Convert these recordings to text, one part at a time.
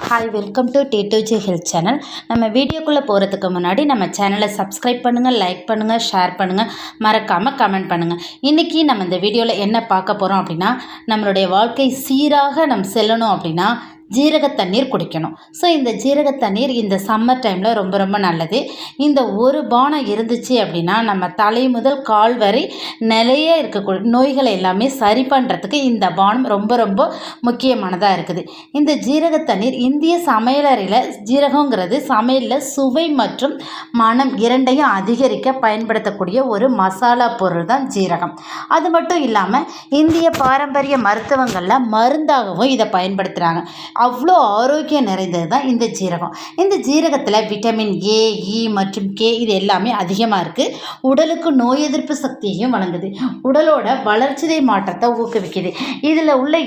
Hi, welcome to T2G health channel. நம்ம வீடியோக்குள்ளே போகிறதுக்கு முன்னாடி நம்ம சேனலை சப்ஸ்கிரைப் பண்ணுங்கள், லைக் பண்ணுங்கள், ஷேர் பண்ணுங்கள், மறக்காமல் கமெண்ட் பண்ணுங்கள். இன்றைக்கி நம்ம இந்த வீடியோவில் என்ன பார்க்க போகிறோம் அப்படின்னா, நம்மளுடைய வாழ்க்கை சீராக நம்ம செல்லணும் அப்படின்னா ஜீரக தண்ணீர் குடிக்கணும். ஸோ இந்த ஜீரக தண்ணீர் இந்த சம்மர் டைமில் ரொம்ப ரொம்ப நல்லது. இந்த ஒரு பானம் இருந்துச்சு அப்படின்னா நம்ம தலை முதல் கால் வரை நிலைய இருக்கக்கூடிய நோய்களை எல்லாமே சரி பண்ணுறதுக்கு இந்த பானம் ரொம்ப ரொம்ப முக்கியமானதாக இருக்குது. இந்த ஜீரக தண்ணீர் இந்திய சமையலறையில் ஜீரகங்கிறது சமையலில் சுவை மற்றும் மனம் இரண்டையும் அதிகரிக்க பயன்படுத்தக்கூடிய ஒரு மசாலா பொருள் தான் ஜீரகம். அது மட்டும் இல்லாமல் இந்திய பாரம்பரிய மருத்துவங்களில் மருந்தாகவும் இதை பயன்படுத்துகிறாங்க. அவ்வளோ ஆரோக்கியம் நிறைந்தது தான் இந்த ஜீரகம். இந்த ஜீரகத்தில் விட்டமின் ஏ, இ மற்றும் கே இது எல்லாமே அதிகமாக இருக்குது. உடலுக்கு நோய் எதிர்ப்பு சக்தியையும் வழங்குது. உடலோட வளர்ச்சிதை மாற்றத்தை ஊக்குவிக்குது. இதில் உள்ள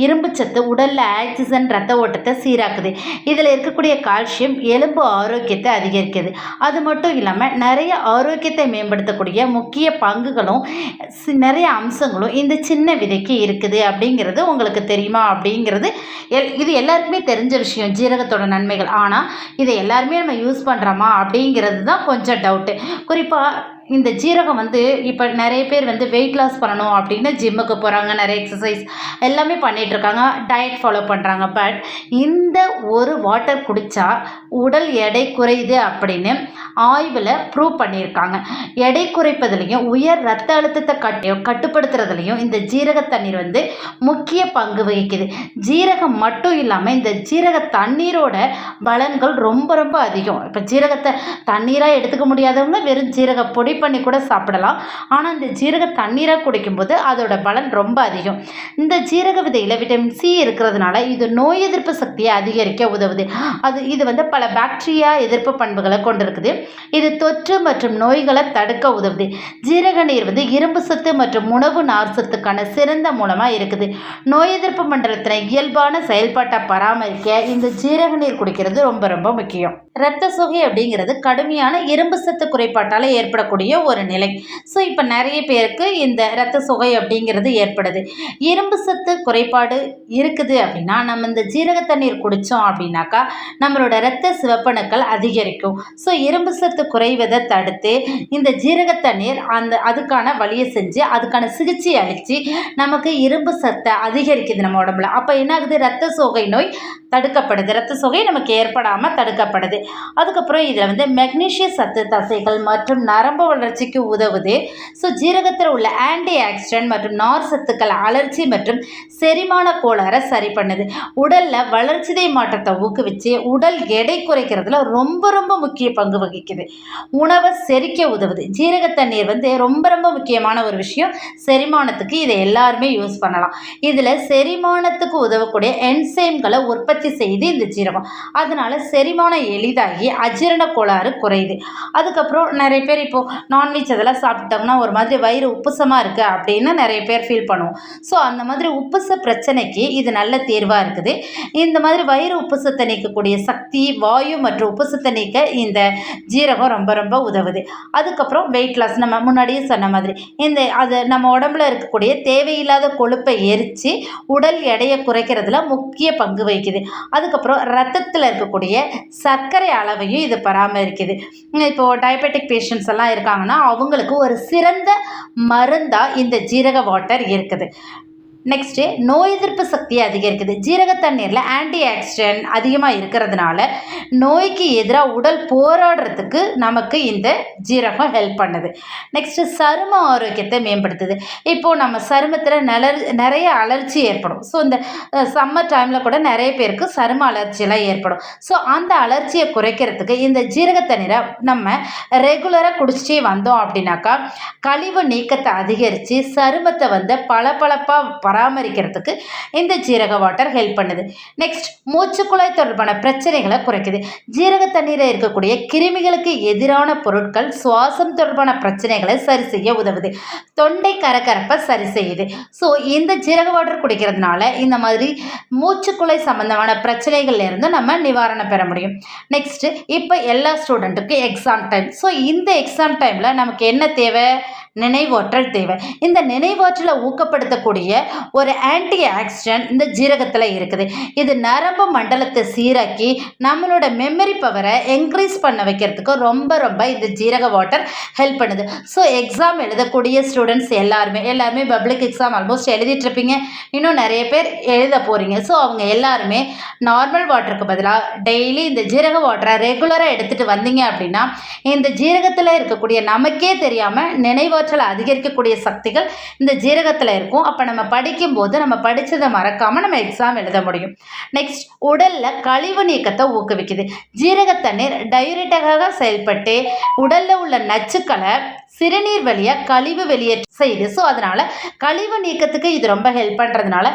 இரும்பு சத்து உடலில் ஆக்சிஜன் ரத்த ஓட்டத்தை சீராக்குது. இதில் இருக்கக்கூடிய கால்சியம் எலும்பு ஆரோக்கியத்தை அதிகரிக்குது. அது மட்டும் இல்லாமல் நிறைய ஆரோக்கியத்தை மேம்படுத்தக்கூடிய முக்கிய பங்குகளும் நிறைய அம்சங்களும் இந்த சின்ன விதைக்கு இருக்குது. அப்படிங்கிறது உங்களுக்கு தெரியுமா? அப்படிங்கிறது இது எல்லாருக்குமே தெரிஞ்ச விஷயம், ஜீரகத்தோட நன்மைகள். ஆனால் இதை எல்லாருமே நம்ம யூஸ் பண்ணுறோமா அப்படிங்கிறது தான் கொஞ்சம் டவுட்டு. குறிப்பாக இந்த ஜீரகம் இப்போ நிறைய பேர் வெயிட் லாஸ் பண்ணணும் அப்படின்னு ஜிம்முக்கு போகிறாங்க, நிறைய எக்ஸசைஸ் எல்லாமே பண்ணிகிட்ருக்காங்க, டயட் ஃபாலோ பண்ணுறாங்க. பட் இந்த ஒரு வாட்டர் குடித்தா உடல் எடை குறையுது அப்படின்னு ஆய்வில் ப்ரூவ் பண்ணியிருக்காங்க. எடை குறைப்பதுலேயும் உயர் ரத்த அழுத்தத்தை கட்டுப்படுத்துறதுலையும் இந்த ஜீரக தண்ணீர் முக்கிய பங்கு வகிக்குது. ஜீரகம் மட்டும் இல்லாமல் இந்த ஜீரக தண்ணீரோட பலன்கள் ரொம்ப ரொம்ப அதிகம். இப்போ ஜீரகத்தை தண்ணீராக எடுத்துக்க முடியாதவங்க வெறும் ஜீரக பொடி பண்ணி கூட சாப்பிடலாம். ஆனால் இந்த ஜீரக தண்ணீராக குடிக்கும்போது அதோட பலன் ரொம்ப அதிகம். இந்த ஜீரக விதையில் விட்டமின் சி இருக்கிறதுனால இது நோய் எதிர்ப்பு சக்தியை அதிகரிக்க உதவுது. இது பல பாக்டீரியா எதிர்ப்பு பண்புகளை கொண்டிருக்குது. இது தொற்று மற்றும் நோய்களை தடுக்க உதவுது. ஜீரக நீர் இரும்பு சத்து மற்றும் உணவு நார் சத்துக்கான சிறந்த மூலமாக இருக்குது. நோய் எதிர்ப்பு மண்டலத்தின இயல்பான செயல்பாட்டை பராமரிக்க இந்த ஜீரக நீர் குடிக்கிறது ரொம்ப ரொம்ப முக்கியம். இரத்த சோகை அப்படிங்கிறது கடுமையான இரும்பு சத்து குறைபாட்டால் ஏற்படக்கூடிய ஒரு நிலை. ஸோ இப்போ நிறைய பேருக்கு இந்த இரத்த சோகை அப்படிங்கிறது ஏற்படுது. இரும்பு சத்து குறைபாடு இருக்குது அப்படின்னா நம்ம இந்த ஜீரக தண்ணீர் குடித்தோம் அப்படின்னாக்கா நம்மளோட இரத்த சிவப்பணுக்கள் அதிகரிக்கும். ஸோ இரும்பு சத்து குறைவதை தடுத்து இந்த ஜீரக தண்ணீர் அதுக்கான வழியை செஞ்சு அதுக்கான சிகிச்சை அளித்து நமக்கு இரும்பு சத்தை அதிகரிக்குது நம்ம உடம்புல. அப்போ என்ன ஆகுது? இரத்த சோகை நோய் தடுக்கப்படுது. இரத்த சோகை நமக்கு ஏற்படாமல் தடுக்கப்படுது. அதுக்கப்புறம் இதில் மெக்னீசிய சத்து தசைகள் மற்றும் நரம்பு வளர்ச்சிக்கு உதவுது. ஸோ ஜீரகத்தில் உள்ள ஆன்டி ஆக்சிடென்ட் மற்றும் நார் சத்துக்கள் அலர்ச்சி மற்றும் செரிமான கோளாறை சரி பண்ணுது. உடலில் வளர்ச்சிதை மாற்றத்தை ஊக்குவிச்சு உடல் எடை குறைக்கிறதுல ரொம்ப ரொம்ப முக்கிய பங்கு வகிக்குது. உணவை செரிக்க உதவுது. ஜீரக தண்ணீர் ரொம்ப ரொம்ப முக்கியமான ஒரு விஷயம். செரிமானத்துக்கு இதை எல்லாருமே யூஸ் பண்ணலாம். இதில் செரிமானத்துக்கு உதவக்கூடிய என்சைம்களை உற்பத்தி செய்து இந்த ஜீரகம், அதனால செரிமானம் எளிதாகி அஜீரண கோளாறு குறையுது. அதுக்கப்புறம் நிறைய பேர் இப்போது நான்வெஜ் அதெல்லாம் சாப்பிட்டாங்கன்னா ஒரு மாதிரி வயிறு உப்புசமாக இருக்குது அப்படின்னு நிறைய பேர் ஃபீல் பண்ணுவோம். ஸோ அந்த மாதிரி உப்புச பிரச்சனைக்கு இது நல்ல தீர்வாக இருக்குது. இந்த மாதிரி வயிறு உப்புசத்தை நீக்கக்கூடிய சக்தி, வாயு மற்றும் உப்புசத்தை நீக்க இந்த ஜீரகம் ரொம்ப ரொம்ப உதவுது. அதுக்கப்புறம் வெயிட் லாஸ், நம்ம முன்னாடியே சொன்ன மாதிரி அது நம்ம உடம்புல இருக்கக்கூடிய தேவையில்லாத கொழுப்பை எரித்து உடல் எடையை குறைக்கிறதுல முக்கிய பங்கு வகிக்குது. அதுக்கப்புறம் ரத்தத்தில் இருக்கக்கூடிய சர்க்கரை அளவையும் இது பராமரிக்குது. இப்போது டயபெட்டிக் பேஷண்ட்ஸ் எல்லாம் இருக்காங்கன்னா அவங்களுக்கு ஒரு சிறந்த மருந்தாக இந்த ஜீரக வாட்டர் இருக்குது. நெக்ஸ்ட்டு நோய் எதிர்ப்பு சக்தியை அதிகரிக்குது. ஜீரக தண்ணீரில் ஆன்டி ஆக்சிடென்ட் அதிகமாக இருக்கிறதுனால நோய்க்கு எதிராக உடல் போராடுறதுக்கு நமக்கு இந்த ஜீரகம் ஹெல்ப் பண்ணுது. நெக்ஸ்ட்டு சரும ஆரோக்கியத்தை மேம்படுத்துது. இப்போது நம்ம சருமத்தில் நிறைய அலர்ஜி ஏற்படும். ஸோ இந்த சம்மர் டைமில் கூட நிறைய பேருக்கு சரும அலர்ஜியெல்லாம் ஏற்படும். ஸோ அந்த அலர்ஜியை குறைக்கிறதுக்கு இந்த ஜீரக தண்ணீரை நம்ம ரெகுலராக குடிச்சிட்டே வந்தோம் அப்படின்னாக்கா கழிவு நீக்கத்தை அதிகரித்து சருமத்தை பளபளப்பாக பராமரிக்கிறதுக்கு இந்த ஜீரக வாட்டர் ஹெல்ப் பண்ணுது. நெக்ஸ்ட் மூச்சுக்குழாய் தொடர்பான பிரச்சனைகளை குறைக்குது. ஜீரக தண்ணீரில் இருக்கக்கூடிய கிருமிகளுக்கு எதிரான பொருட்கள் சுவாசம் தொடர்பான பிரச்சனைகளை சரி செய்ய உதவுது. தொண்டை கரகரப்பை சரி செய்யுது. ஸோ இந்த ஜீரக வாட்டர் குடிக்கிறதுனால இந்த மாதிரி மூச்சுக்குழாய் சம்பந்தமான பிரச்சனைகள்ல இருந்து நம்ம நிவாரணம் பெற முடியும். நெக்ஸ்ட் இப்போ எல்லா ஸ்டூடெண்ட்டுக்கும் எக்ஸாம் டைம். ஸோ இந்த எக்ஸாம் டைமில் நமக்கு என்ன தேவை? நினைவாற்றல் தேவை. இந்த நினைவாற்றலை ஊக்கப்படுத்தக்கூடிய ஒரு ஆன்டி ஆக்சிடென்ட் இந்த ஜீரகத்தில் இருக்குது. இது நரம்பு மண்டலத்தை சீராக்கி நம்மளோட மெமரி பவரை என்க்ரீஸ் பண்ண வைக்கிறதுக்கு ரொம்ப ரொம்ப இந்த ஜீரக வாட்டர் ஹெல்ப் பண்ணுது. ஸோ எக்ஸாம் எழுதக்கூடிய ஸ்டூடெண்ட்ஸ் எல்லாருமே பப்ளிக் எக்ஸாம் ஆல்மோஸ்ட் எழுதிட்டு இருப்பீங்க. இன்னும் நிறைய பேர் எழுத போகிறீங்க. ஸோ அவங்க எல்லாருமே நார்மல் வாட்டருக்கு பதிலாக டெய்லி இந்த ஜீரக வாட்டரை ரெகுலராக எடுத்துகிட்டு வந்தீங்க அப்படின்னா இந்த ஜீரகத்தில் இருக்கக்கூடிய நமக்கே தெரியாமல் நினைவாற்றலை அதிகரிக்கக்கூடிய சக்திகள் இந்த ஜீரகத்தில் இருக்கும். அப்போ நம்ம படிக்கும்போது நம்ம படித்ததை மறக்காமல் நம்ம எக்ஸாம் எழுத முடியும். நெக்ஸ்ட், உடலில் கழிவு நீக்கத்தை ஊக்குவிக்குது. ஜீரக தண்ணீர் டயூரிட்டிக்காக செயல்பட்டு உடலில் உள்ள நச்சுக்களை சிறுநீர் வழியாக கழிவு வெளியேற்ற செய்யுது. ஸோ அதனால் கழிவு நீக்கத்துக்கு இது ரொம்ப ஹெல்ப் பண்ணுறதுனால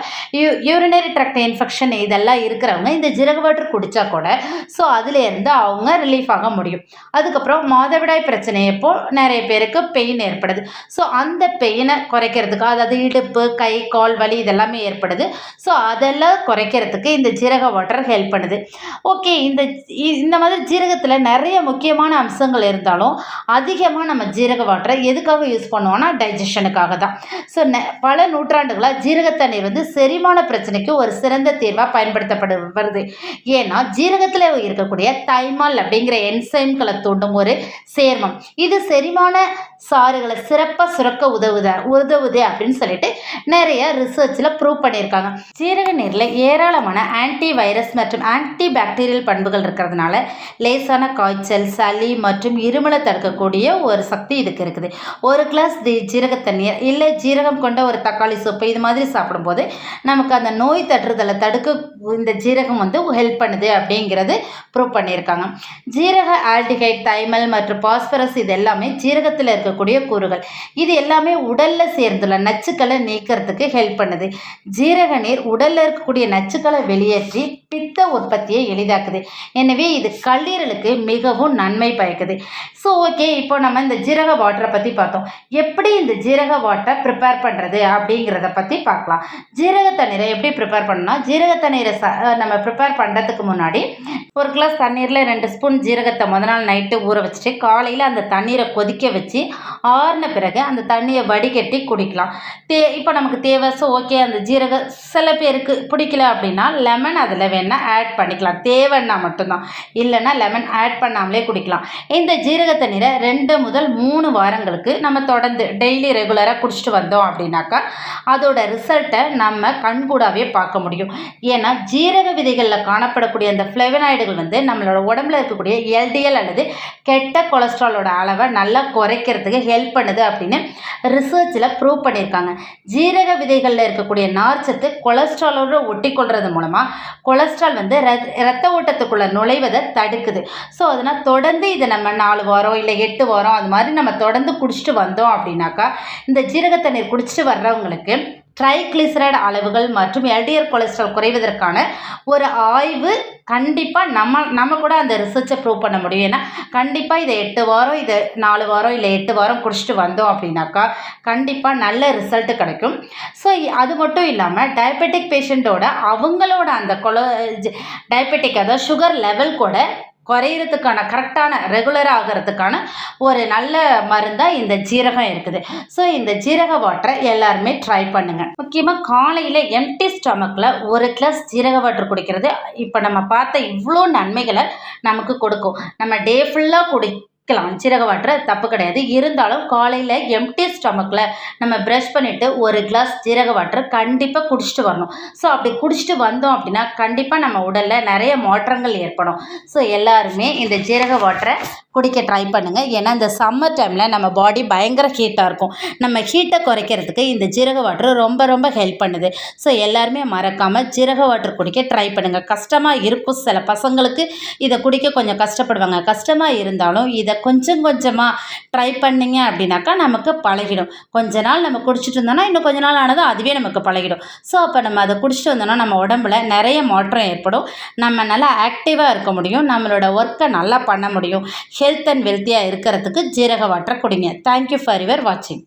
யூரினரி ட்ராக்ட் இன்ஃபெக்ஷன் இதெல்லாம் இருக்கிறவங்க இந்த ஜீரக வாட்டர் குடித்தா கூட ஸோ அதுலேருந்து அவங்க ரிலீஃப் ஆக முடியும். அதுக்கப்புறம் மாதவிடாய் பிரச்சனையப்போ நிறைய பேருக்கு பெயின் ஏற்படுது. ஸோ அந்த பெயினை குறைக்கிறதுக்கு, அதாவது இடுப்பு கை கால் வலி இதெல்லாமே ஏற்படுது. ஸோ அதெல்லாம் குறைக்கிறதுக்கு இந்த ஜீரக வாட்டர் ஹெல்ப் பண்ணுது. ஓகே, இந்த மாதிரி ஜீரகத்தில் நிறைய முக்கியமான அம்சங்கள் இருந்தாலும் அதிகமாக நம்ம ஜீரக வாட்டரை எதுக்காக யூஸ் பண்ணுவோம்னா டைஜஷனுக்காக தான். ஸோ பல நூற்றாண்டுகளாக ஜீரக தண்ணீர் வந்து செரிமான பிரச்சனைக்கு ஒரு சிறந்த தீர்வாக வருது. ஏன்னா ஜீரகத்தில் இருக்கக்கூடிய தைமால் அப்படிங்கிற என்சைம்களை தூண்டும் ஒரு சேர்மம். இது செரிமான சாறுகளை சிறப்பாக சுரக்க உதவுது அப்படின்னு சொல்லிட்டு நிறைய ரிசர்ச்சில் ப்ரூவ் பண்ணியிருக்காங்க. ஜீரக நீரில் ஏராளமான ஆன்டி வைரஸ் மற்றும் ஆன்டி பாக்டீரியல் பண்புகள் இருக்கிறதுனால லேசான காய்ச்சல், சளி மற்றும் இருமலை தடுக்கக்கூடிய ஒரு சக்தி இதுக்கு இருக்குது. ஒரு கிளாஸ் ஜீரக தண்ணீர் இல்லை ஜீரகம் கொண்ட ஒரு தக்காளி சூப்பு இது மாதிரி சாப்பிடும்போது நமக்கு அந்த நோய் தட்டுறதை தடுக்க இந்த ஜீரகம் வந்து ஹெல்ப் பண்ணுது அப்படிங்கிறது ப்ரூவ் பண்ணியிருக்காங்க. ஜீரக ஆல்டிஹைட், தைமல் மற்றும் பாஸ்பரஸ் இது எல்லாமே ஜீரகத்தில் இருக்கக்கூடிய கூறுகள். இது எல்லாமே உடலில் சேர்ந்துள்ள நச்சுக்களை நீக்கிறதுக்கு ஹெல்ப் பண்ணுது. ஜீரக நீர் உடலில் இருக்கக்கூடிய நச்சுக்களை வெளியேற்றி பித்த உற்பத்தியை எளிதாக்குது. எனவே இது கல்லீரலுக்கு மிகவும் நன்மை பயக்குது. ஸோ ஓகே, இப்போ நம்ம இந்த ஜீரக வாட்டரை பற்றி பார்த்தோம். எப்படி இந்த ஜீரக வாட்டரை ப்ரிப்பேர் பண்ணுறது அப்படிங்கிறத பற்றி பார்க்கலாம். ஜீரக தண்ணீரை எப்படி ப்ரிப்பேர் பண்ணணும்னா, ஜீரக தண்ணீரை நம்ம ப்ரிப்பேர் பண்ணுறதுக்கு முன்னாடி ஒரு கிளாஸ் தண்ணீரில் 2 ஸ்பூன் ஜீரகத்தை முதல் நாள் நைட்டு ஊற வச்சுட்டு காலையில் அந்த தண்ணீரை கொதிக்க வச்சு ஆறின பிறகு அந்த தண்ணியை வடிகட்டி குடிக்கலாம். இப்போ நமக்கு தேவை. ஸோ ஓகே, அந்த ஜீரகம் சில பேருக்கு பிடிக்கல அப்படின்னா லெமன் அதில் வேணால் ஆட் பண்ணிக்கலாம், தேவைன்னா மட்டும்தான். இல்லைன்னா லெமன் ஆட் பண்ணாமலே குடிக்கலாம். இந்த ஜீரக தண்ணீரை 2 முதல் 3 வாரங்களுக்கு நம்ம தொடர்ந்து டெய்லி ரெகுலராக குடிச்சிட்டு வந்தோம் அப்படின்னாக்கா அதோட ரிசல்ட்டை நம்ம கண்கூடாவே பார்க்க முடியும். ஏன்னா ஜீரக விதைகளில் காணப்படக்கூடிய அந்த ஃப்ளேவனாய்டுகள் வந்து நம்மளோட உடம்புல இருக்கக்கூடிய எல்டிஎல் அல்லது கெட்ட கொலஸ்ட்ராலோட அளவை நல்லா குறைக்கிறதுக்கு ஹெல்ப் பண்ணுது அப்படின்னு ரிசர்ச்சில் ப்ரூவ் பண்ணியிருக்காங்க. ஜீரக விதைகளில் இருக்கக்கூடிய நார்ச்சத்து கொலஸ்ட்ராலோடு ஒட்டி கொள்வது மூலமாக கொலஸ்ட்ரால் வந்து இரத்த ஓட்டத்துக்குள்ளே நுழைவதை தடுக்குது. ஸோ அதனால் தொடர்ந்து இதை நம்ம 4 வாரம் இல்லை 8 வாரம் அது மாதிரி நம்ம தொடர்ந்து குடிச்சிட்டு வந்தோம் அப்படின்னாக்கா இந்த ஜீரக தண்ணீர் குடிச்சிட்டு வர்றவங்களுக்கு ட்ரைக்ளிசரைடு அளவுகள் மற்றும் எல்டிஎல் கொலஸ்ட்ரால் குறைவதற்கான ஒரு ஆய்வு கண்டிப்பாக நம்ம கூட அந்த ரிசர்ச்சை ப்ரூவ் பண்ண முடியும். ஏன்னா கண்டிப்பாக இதை 8 வாரம் இதை 4 வாரம் இல்லை 8 வாரம் குடிச்சிட்டு வந்தோம் அப்படின்னாக்கா கண்டிப்பாக நல்ல ரிசல்ட்டு கிடைக்கும். ஸோ அது மட்டும் இல்லாமல் டயபெட்டிக் பேஷண்ட்டோட அவங்களோட அந்த டயபெட்டிக் அதாவது சுகர் லெவல் கூட குறையிறதுக்கான கரெக்டான ரெகுலராக ஆகிறதுக்கான ஒரு நல்ல மருந்தாக இந்த ஜீரகம் இருக்குது. ஸோ இந்த ஜீரக வாட்டரை எல்லாருமே ட்ரை பண்ணுங்கள். முக்கியமாக காலையில் எம்டி ஸ்டமக்கில் 1 கிளாஸ் ஜீரக வாட்டர் குடிக்கிறது இப்போ நம்ம பார்த்த இவ்வளோ நன்மைகளை நமக்கு கொடுக்கும். நம்ம டே ஃபுல்லாக ஜீரக வாட்டர் தப்பு கிடையாது. இருந்தாலும் காலையில் எம்டி ஸ்டமக்கில் நம்ம ப்ரஷ் பண்ணிவிட்டு 1 கிளாஸ் ஜீரக வாட்டர் கண்டிப்பாக குடிச்சிட்டு வரணும். ஸோ அப்படி குடிச்சிட்டு வந்தோம் அப்படின்னா கண்டிப்பாக நம்ம உடலில் நிறைய மாற்றங்கள் ஏற்படும். ஸோ எல்லாருமே இந்த ஜீரக வாட்டரை குடிக்க ட்ரை பண்ணுங்கள். ஏன்னா இந்த சம்மர் டைமில் நம்ம பாடி பயங்கர ஹீட்டாக இருக்கும். நம்ம ஹீட்டை குறைக்கிறதுக்கு இந்த ஜீரக வாட்டர் ரொம்ப ரொம்ப ஹெல்ப் பண்ணுது. ஸோ எல்லாருமே மறக்காமல் ஜீரக வாட்டர் குடிக்க ட்ரை பண்ணுங்கள். கஷ்டமாக இருக்கும், சில பசங்களுக்கு இதை குடிக்க கொஞ்சம் கஷ்டப்படுவாங்க. கஷ்டமாக இருந்தாலும் இதை கொஞ்சம் கொஞ்சமாக ட்ரை பண்ணிங்க அப்படின்னாக்கா நமக்கு பழகிடும். கொஞ்ச நாள் நம்ம குடிச்சிட்டு இருந்தோம்னா இன்னும் கொஞ்ச நாள் ஆனதும் அதுவே நமக்கு பழகிடும். ஸோ அப்போ நம்ம அதை குடிச்சிட்டு வந்தோம்னா நம்ம உடம்புல நிறைய மாற்றம் ஏற்படும். நம்ம நல்லா ஆக்டிவாக இருக்க முடியும், நம்மளோட ஒர்க்கை நல்லா பண்ண முடியும். ஹெல்த் அண்ட் வெல்த்தியாக இருக்கிறதுக்கு ஜீரக வாட்டர் குடிங்க. தேங்க்யூ ஃபார் யுவர் வாட்சிங்.